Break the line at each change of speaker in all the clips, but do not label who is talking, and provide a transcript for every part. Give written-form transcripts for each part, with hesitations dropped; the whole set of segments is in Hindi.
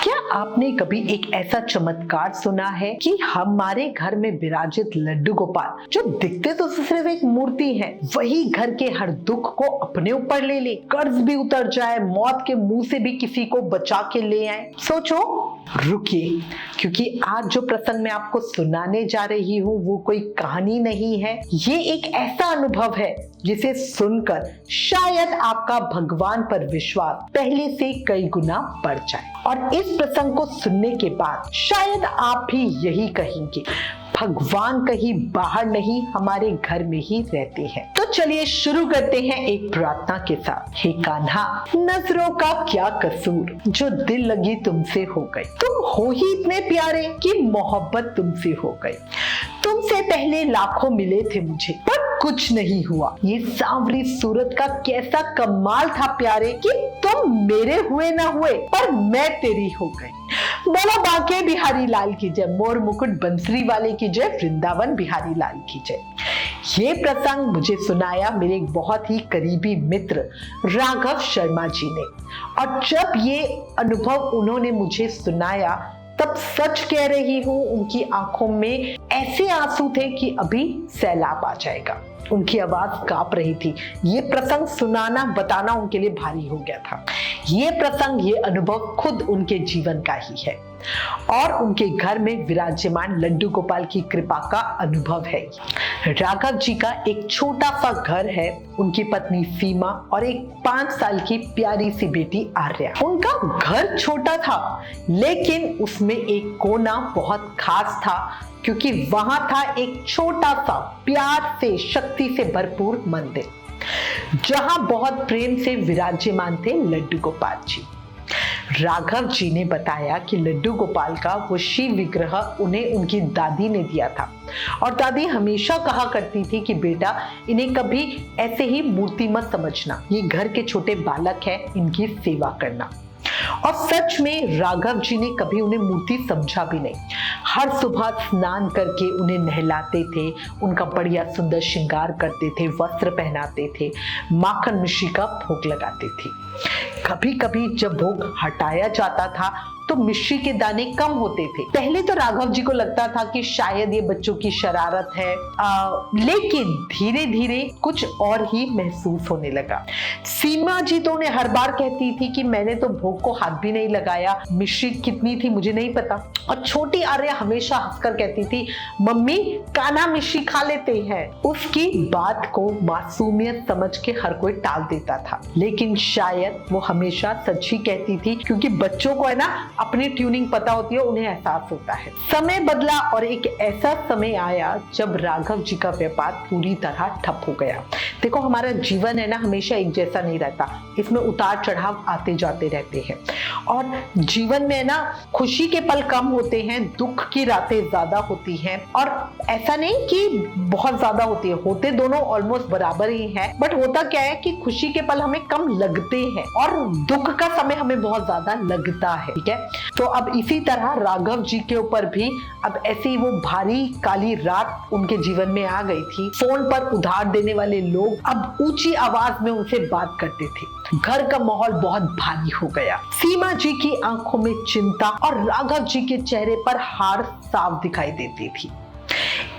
क्या आपने कभी एक ऐसा चमत्कार सुना है कि हमारे घर में विराजित लड्डू गोपाल, जो दिखते तो सिर्फ एक मूर्ति है, वही घर के हर दुख को अपने ऊपर ले ले, कर्ज भी उतर जाए, मौत के मुंह से भी किसी को बचा के ले आए। सोचो, रुकिए, क्योंकि आज जो प्रसंग मैं आपको सुनाने जा रही हूँ वो कोई कहानी नहीं है। ये एक ऐसा अनुभव है जिसे सुनकर शायद आपका भगवान पर विश्वास पहले से कई गुना बढ़ जाए, और इस प्रसंग को सुनने के बाद शायद आप भी यही कहेंगे, भगवान कहीं बाहर नहीं, हमारे घर में ही रहते हैं। तो चलिए शुरू करते हैं एक प्रार्थना के साथ। हे कान्हा, नजरों का क्या कसूर, जो दिल लगी तुमसे हो गई। तुम हो ही इतने प्यारे कि मोहब्बत तुमसे हो गई। तुमसे पहले लाखों मिले थे मुझे, पर कुछ नहीं हुआ। ये सांवरी सूरत का कैसा कमाल था प्यारे कि तुम मेरे हुए ना हुए, पर मैं तेरी हो गई। बोलो बांके बिहारी लाल की जय, मोर मुकुट बंसरी वाले की जय, वृंदावन बिहारी लाल की जय। ये प्रसंग मुझे सुनाया मेरे एक बहुत ही करीबी मित्र राघव शर्मा जी ने, और जब ये अनुभव उन्होंने मुझे सुनाया तब सच कह रही हूँ, उनकी आंखों में ऐसे आंसू थे कि अभी सैलाब आ जाएगा। उनकी आवाज कांप रही थी। ये प्रसंग सुनाना बताना उनके लिए भारी हो गया था। ये प्रसंग, ये अनुभव खुद उनके जीवन का ही है और उनके घर में विराजमान लड्डू गोपाल की कृपा का अनुभव है। राघव जी का एक छोटा सा घर है, उनकी पत्नी सीमा और एक 5 साल की प्यारी सी बेटी आर्या। उनका घर छोटा था, लेकिन उसमें एक कोना बहुत खास था, क्योंकि वहां था एक छोटा सा प्यार से, शक्ति से भरपूर मंदिर, जहां बहुत प्रेम से विराजमान थे लड्डू गोपाल जी। राघव जी ने बताया कि लड्डू गोपाल का वो शिव विग्रह उन्हें उनकी दादी ने दिया था, और दादी हमेशा कहा करती थी कि बेटा, इन्हें कभी ऐसे ही मूर्ति मत समझना, ये घर के छोटे बालक है, इनकी सेवा करना। और सच में राघव जी ने कभी उन्हें मूर्ति समझा भी नहीं। हर सुबह स्नान करके उन्हें नहलाते थे, उनका बढ़िया सुंदर श्रृंगार करते थे, वस्त्र पहनाते थे, माखन मिश्री का भोग लगाते थे। कभी कभी जब भोग हटाया जाता था तो मिश्री के दाने कम होते थे। पहले तो राघव जी को लगता था कि शायद ये बच्चों की शरारत है, लेकिन धीरे धीरे कुछ और ही महसूस होने लगा। सीमा जी तो उन्हें हर बार कहती थी कि मैंने तो भोग को हाथ भी नहीं लगाया, मिश्री कितनी थी मुझे नहीं पता। और छोटी आर्या हमेशा हंसकर कहती थी, मम्मी कान्हा मिश्री खा लेते हैं। उसकी बात को मासूमियत समझ के हर कोई टाल देता था, लेकिन शायद वो हमेशा सच ही कहती थी, क्योंकि बच्चों को है ना अपनी ट्यूनिंग पता होती है, उन्हें एहसास होता है। समय बदला और एक ऐसा समय आया जब राघव जी का व्यापार पूरी तरह ठप हो गया। देखो, हमारा जीवन है ना, हमेशा एक जैसा नहीं रहता, इसमें उतार चढ़ाव आते जाते रहते हैं, और जीवन में ना खुशी के पल कम होते हैं, दुख की रातें ज्यादा होती हैं, और ऐसा नहीं कि बहुत ज्यादा होती है, होते दोनों ऑलमोस्ट बराबर ही है। बट होता क्या है कि खुशी के पल हमें कम लगते हैं और दुख का समय हमें बहुत ज्यादा लगता है, ठीक है। तो अब इसी तरह राघव जी के ऊपर भी अब ऐसी वो भारी काली रात उनके जीवन में आ गई थी। फोन पर उधार देने वाले लोग अब ऊंची आवाज में उनसे बात करते थे। घर का माहौल बहुत भारी हो गया। सीमा जी की आंखों में चिंता और राघव जी के चेहरे पर हार साफ दिखाई देती थी।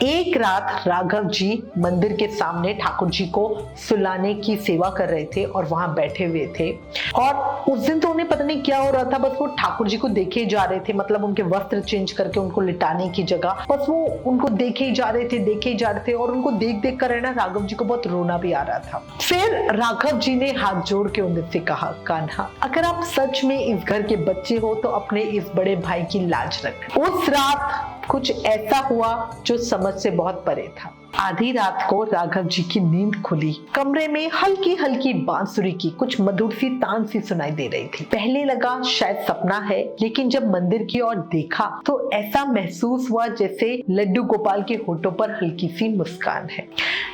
एक रात राघव जी मंदिर के सामने ठाकुर जी को सुलाने की सेवा कर रहे थे और वहां बैठे हुए थे, और उस दिन तो उन्हें पता नहीं क्या हो रहा था, बस वो ठाकुर जी को देखे जा रहे थे, मतलब उनके वस्त्र चेंज करके उनको लिटाने की जगह बस वो उनको देखे जा रहे थे, और उनको देख देख कर है ना राघव जी को बहुत रोना भी आ रहा था। फिर राघव जी ने हाथ जोड़ के उनसे कहा, कान्हा, अगर आप सच में इस घर के बच्चे हो तो अपने इस बड़े भाई की लाज रख। उस रात कुछ ऐसा हुआ जो समझ से बहुत परे था। आधी रात को राघव जी की नींद खुली। कमरे में हल्की हल्की बांसुरी की कुछ मधुर सी तान सी सुनाई दे रही थी। पहले लगा शायद सपना है, लेकिन जब मंदिर की ओर देखा तो ऐसा महसूस हुआ जैसे लड्डू गोपाल के होठों पर हल्की सी मुस्कान है।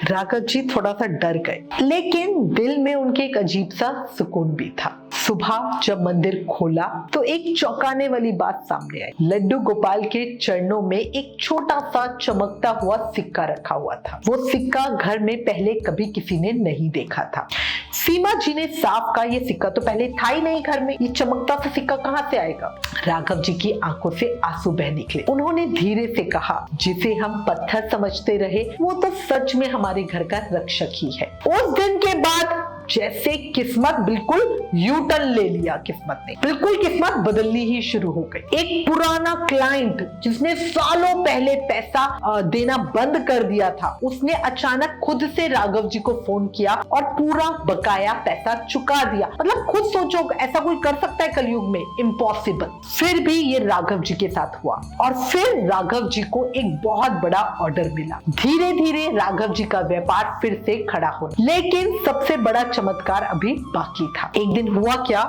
राघव जी थोड़ा सा डर गए, लेकिन दिल में उनके एक अजीब सा सुकून भी था। सुबह जब मंदिर खोला तो एक चौंकाने वाली बात सामने आई। लड्डू गोपाल के चरणों में एक छोटा सा चमकता हुआ सिक्का रखा हुआ था। वो सिक्का घर में पहले कभी किसी ने नहीं देखा था। सीमा जी ने साफ कहा, ये सिक्का तो पहले था ही नहीं घर में, ये चमकता सा सिक्का कहाँ से आएगा। राघव जी की आंखों से आंसू बह निकले। उन्होंने धीरे से कहा, जिसे हम पत्थर समझते रहे वो तो सच में हमारे घर का रक्षक ही है। उस दिन के बाद जैसे किस्मत बिल्कुल यू टर्न ले लिया, किस्मत ने बिल्कुल किस्मत बदलनी ही शुरू हो गई। एक पुराना क्लाइंट जिसने सालों पहले पैसा देना बंद कर दिया था, उसने अचानक खुद से राघव जी को फोन किया और पूरा बकाया पैसा चुका दिया। मतलब खुद सोचो, ऐसा कोई कर सकता है कलयुग में? इम्पॉसिबल। फिर भी ये राघव जी के साथ हुआ और फिर राघव जी को एक बहुत बड़ा ऑर्डर मिला। धीरे धीरे राघव जी का व्यापार फिर से खड़ा होने, लेकिन सबसे बड़ा चमत्कार अभी बाकी था। एक दिन हुआ क्या,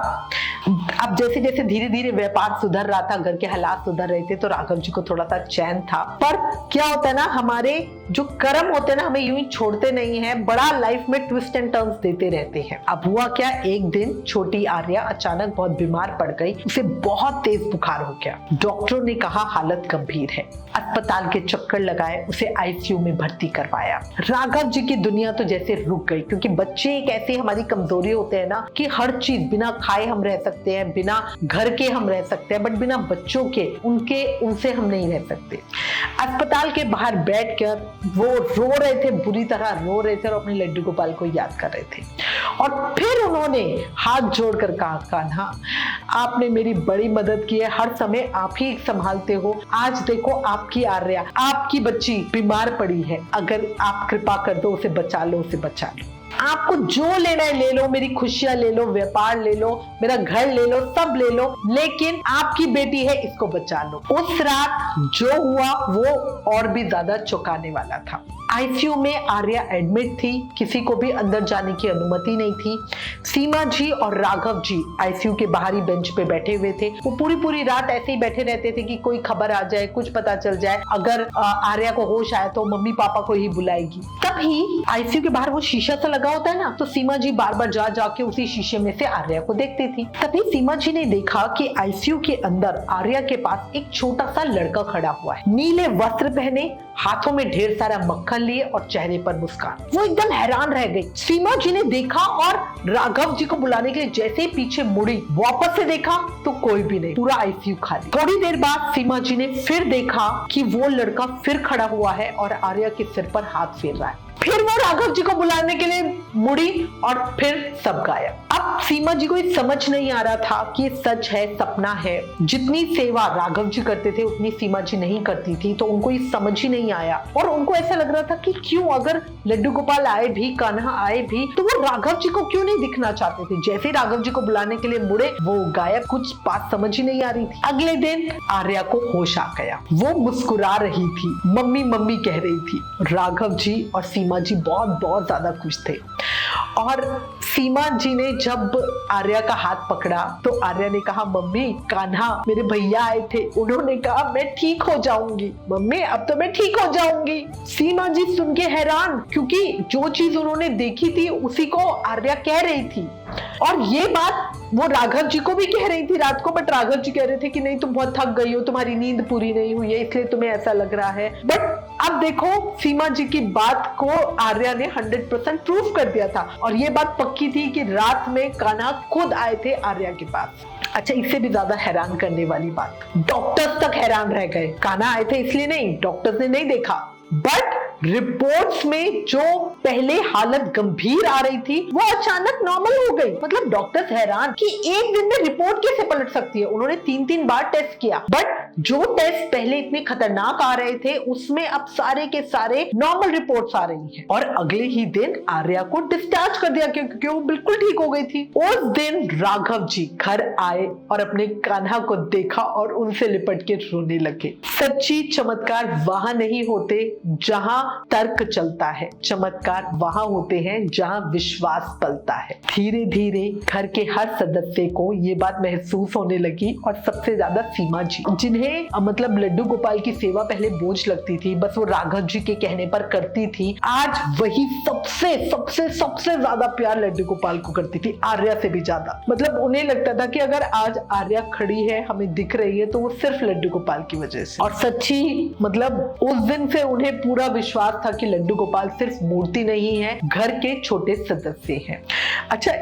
अब जैसे जैसे धीरे धीरे व्यापार सुधर रहा था, घर के हालात सुधर रहे थे, तो राघव जी को थोड़ा सा चैन था। पर क्या होता है ना, हमारे जो कर्म होते हैं ना, हमें यूं ही छोड़ते नहीं है, बड़ा लाइफ में ट्विस्ट एंड टर्न्स देते रहते हैं। अब हुआ क्या, एक दिन छोटी आर्या अचानक बहुत बीमार पड़ गई। उसे बहुत तेज बुखार हो गया। डॉक्टरों ने कहा हालत गंभीर है। अस्पताल के चक्कर लगाए, उसे आईसीयू में भर्ती करवाया। राघव जी की दुनिया तो जैसे रुक गई, क्योंकि बच्चे एक ऐसी हमारी कमजोरी होते हैं ना कि हर चीज बिना खाए हम रह सकते हैं, बिना घर के हम रह सकते हैं, बट बिना बच्चों के उनसे हम नहीं रह सकते। अस्पताल के बाहर बैठकर वो रो रहे थे, बुरी तरह रो रहे थे और अपने लड्डू गोपाल को याद कर रहे थे। और फिर उन्होंने हाथ जोड़कर कहा, कान्हा आपने मेरी बड़ी मदद की है, हर समय आप ही संभालते हो। आज देखो आपकी आर्या, आपकी बच्ची बीमार पड़ी है, अगर आप कृपा कर दो उसे बचा लो, उसे बचा लो। आपको जो लेना है ले लो, मेरी खुशियां ले लो, व्यापार ले लो, मेरा घर ले लो, सब ले लो, लेकिन आपकी बेटी है, इसको बचा लो। उस रात जो हुआ वो और भी ज्यादा चौंकाने वाला था। आईसीयू में आर्या एडमिट थी, किसी को भी अंदर जाने की अनुमति नहीं थी। सीमा जी और राघव जी आईसीयू के बाहरी बेंच पे बैठे हुए थे। वो पूरी रात ऐसे ही बैठे रहते थे कि कोई खबर आ जाए, कुछ पता चल जाए, अगर आर्या को होश आया तो मम्मी पापा को ही बुलाएगी। तभी आईसीयू के बाहर वो शीशा सा लगा होता है ना, तो सीमा जी बार बार जाके उसी शीशे में से आर्या को देखती थी। तभी सीमा जी ने देखा कि आईसीयू के अंदर आर्या के पास एक छोटा सा लड़का खड़ा हुआ है, नीले वस्त्र पहने, हाथों में ढेर सारा मक्खन लिए और चेहरे पर मुस्कान। वो एकदम हैरान रह गई। सीमा जी ने देखा और राघव जी को बुलाने के लिए जैसे ही पीछे मुड़ी, वापस से देखा तो कोई भी नहीं, पूरा आईसीयू खाली। थोड़ी देर बाद सीमा जी ने फिर देखा कि वो लड़का फिर खड़ा हुआ है और आर्या के सिर पर हाथ फेर रहा है। फिर वो राघव जी को बुलाने के लिए मुड़ी और फिर सब गायब। अब सीमा जी को ये समझ नहीं आ रहा था कि ये सच है, सपना है। जितनी सेवा राघव जी करते थे उतनी सीमा जी नहीं करती थी, तो उनको ये समझ ही नहीं आया। और उनको ऐसा लग रहा था कि क्यों, अगर लड्डू गोपाल आए भी, कान्हा आए भी, तो वो राघव जी को क्यों नहीं दिखना चाहते थे। जैसे राघव जी को बुलाने के लिए मुड़े, वो गायब। कुछ बात समझ ही नहीं आ रही थी। अगले दिन आर्या को होश आ गया। वो मुस्कुरा रही थी, मम्मी मम्मी कह रही थी। राघव जी और सीमा जी बहुत ज्यादा खुश थे। और सीमा जी ने जब आर्या का हाथ पकड़ा तो आर्या ने कहा, मम्मी कान्हा मेरे भैया आए थे, उन्होंने कहा मैं ठीक हो जाऊंगी। मम्मी अब तो मैं ठीक हो जाऊंगी। सीमा जी सुन के हैरान, क्योंकि जो चीज उन्होंने देखी थी उसी को आर्या कह रही थी। और ये बात वो राघव जी को भी कह रही थी रात को, बट राघव जी कह रहे थे कि नहीं तुम बहुत थक गई हो, तुम्हारी नींद पूरी नहीं हुई है, इसलिए तुम्हें ऐसा लग रहा है। बट अब देखो सीमा जी की बात को आर्या ने 100% प्रूफ कर दिया था। और ये बात पक्की थी कि रात में कान्हा खुद आए थे आर्या के पास। अच्छा, इससे भी ज्यादा हैरान करने वाली बात, डॉक्टर्स तक हैरान रह गए। कान्हा आए थे इसलिए नहीं, डॉक्टर्स ने नहीं देखा, बट रिपोर्ट्स में जो पहले हालत गंभीर आ रही थी वो अचानक नॉर्मल हो गई। मतलब डॉक्टर्स हैरान कि एक दिन में रिपोर्ट कैसे पलट सकती है। उन्होंने 3 बार टेस्ट किया, बट जो टेस्ट पहले इतने खतरनाक आ रहे थे उसमें अब सारे के सारे नॉर्मल रिपोर्ट्स आ रही हैं। और अगले ही दिन आर्या को डिस्चार्ज कर दिया क्योंकि वो बिल्कुल ठीक हो गई थी। उस दिन राघव जी घर आए और अपने कान्हा को देखा और उनसे लिपट के रोने लगे। सच्ची चमत्कार वहां नहीं होते जहां तर्क चलता है, चमत्कार वहां होते हैं जहां विश्वास पलता है। धीरे धीरे घर के हर सदस्य को ये बात महसूस होने लगी और सबसे ज्यादा सीमा जी, जिन्हें उन्हें मतलब लड्डू गोपाल की सेवा पहले बोझ लगती थी, बस वो राघव जी के कहने पर करती थी, आज वही सबसे सबसे सबसे ज्यादा प्यार लड्डू गोपाल को करती थी, आर्या से भी ज्यादा। मतलब उन्हें लगता था कि अगर आज आर्या खड़ी है, हमें दिख रही है, तो वो सिर्फ लड्डू गोपाल की वजह से। और सच्ची मतलब उस दिन से उन्हें पूरा विश्वास था कि लड्डू गोपाल सिर्फ मूर्ति नहीं है, घर के छोटे सदस्य हैं। अच्छा,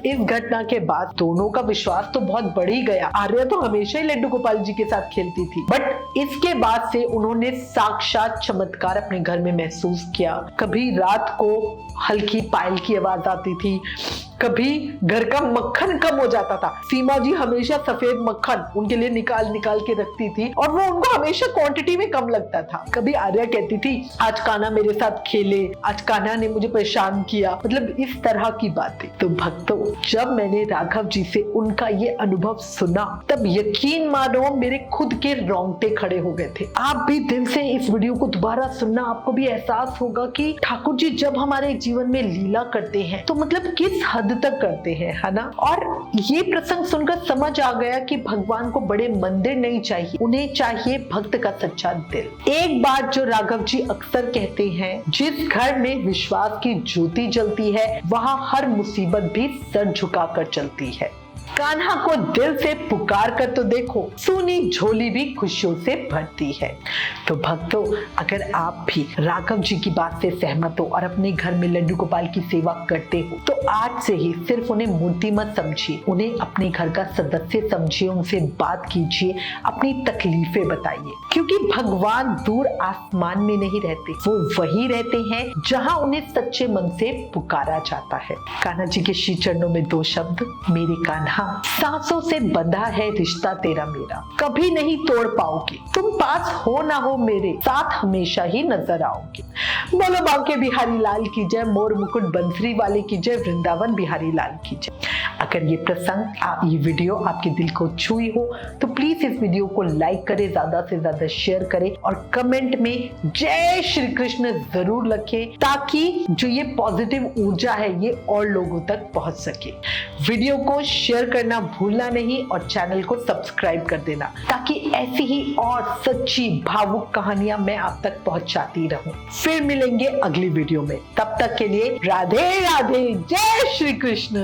इस घटना के बाद दोनों का विश्वास तो बहुत बढ़ ही गया। आर्या तो हमेशा ही लड्डू गोपाल जी के साथ खेलती थी, बट इसके बाद से उन्होंने साक्षात चमत्कार अपने घर में महसूस किया। कभी रात को हल्की पायल की आवाज आती थी, कभी घर का मक्खन कम हो जाता था। सीमा जी हमेशा सफेद मक्खन उनके लिए निकाल निकाल के रखती थी और वो उनको हमेशा क्वांटिटी में कम लगता था। कभी आर्या कहती थी, आज कान्हा मेरे साथ खेले, आज कान्हा ने मुझे परेशान किया, मतलब इस तरह की बातें। तो भक्तों, जब मैंने राघव जी से उनका ये अनुभव सुना, तब यकीन मानो मेरे खुद के रोंगटे खड़े हो गए थे। आप भी दिल से इस वीडियो को दोबारा सुनना, आपको भी एहसास होगा कि ठाकुर जी जब हमारे जीवन में लीला करते हैं तो मतलब किस हद तक करते हैं, है ना। और ये प्रसंग सुनकर समझ आ गया कि भगवान को बड़े मंदिर नहीं चाहिए, उन्हें चाहिए भक्त का सच्चा दिल। एक बात जो राघव जी अक्सर कहते हैं, जिस घर में विश्वास की ज्योति जलती है, वहां हर मुसीबत भी सर झुकाकर चलती है। कान्हा को दिल से पुकार कर तो देखो, सूनी झोली भी खुशियों से भरती है। तो भक्तों, अगर आप भी राघव जी की बात से सहमत हो और अपने घर में लड्डू गोपाल की सेवा करते हो, तो आज से ही सिर्फ उन्हें मूर्ति मत समझिए, उन्हें अपने घर का सदस्य समझिए, उनसे बात कीजिए, अपनी तकलीफें बताइए, क्योंकि भगवान दूर आसमान में नहीं रहते, वो वही रहते हैं जहाँ उन्हें सच्चे मन से पुकारा जाता है। कान्हा जी के श्री चरणों में दो शब्द, मेरे कान्हा, सांसों से बंधा है रिश्ता तेरा मेरा, कभी नहीं तोड़ पाओगे, तुम पास हो ना हो मेरे साथ हमेशा ही नजर आओगे। बोलो बांके बिहारी लाल की जय, मोर मुकुट बंसरी वाले की जय, वृंदावन बिहारी लाल की जय। अगर ये प्रसंग, ये वीडियो आपके दिल को छुई हो तो प्लीज इस वीडियो को लाइक करें, ज्यादा से ज्यादा शेयर करें और कमेंट में जय श्री कृष्ण जरूर लिखें, ताकि जो ये पॉजिटिव ऊर्जा है ये और लोगों तक पहुंच सके। वीडियो को शेयर करना भूलना नहीं और चैनल को सब्सक्राइब कर देना, ताकि ऐसी ही और सच्ची भावुक कहानियां मैं आप तक पहुंचाती रहूं। फिर मिलेंगे अगली वीडियो में, तब तक के लिए राधे राधे, जय श्री कृष्ण।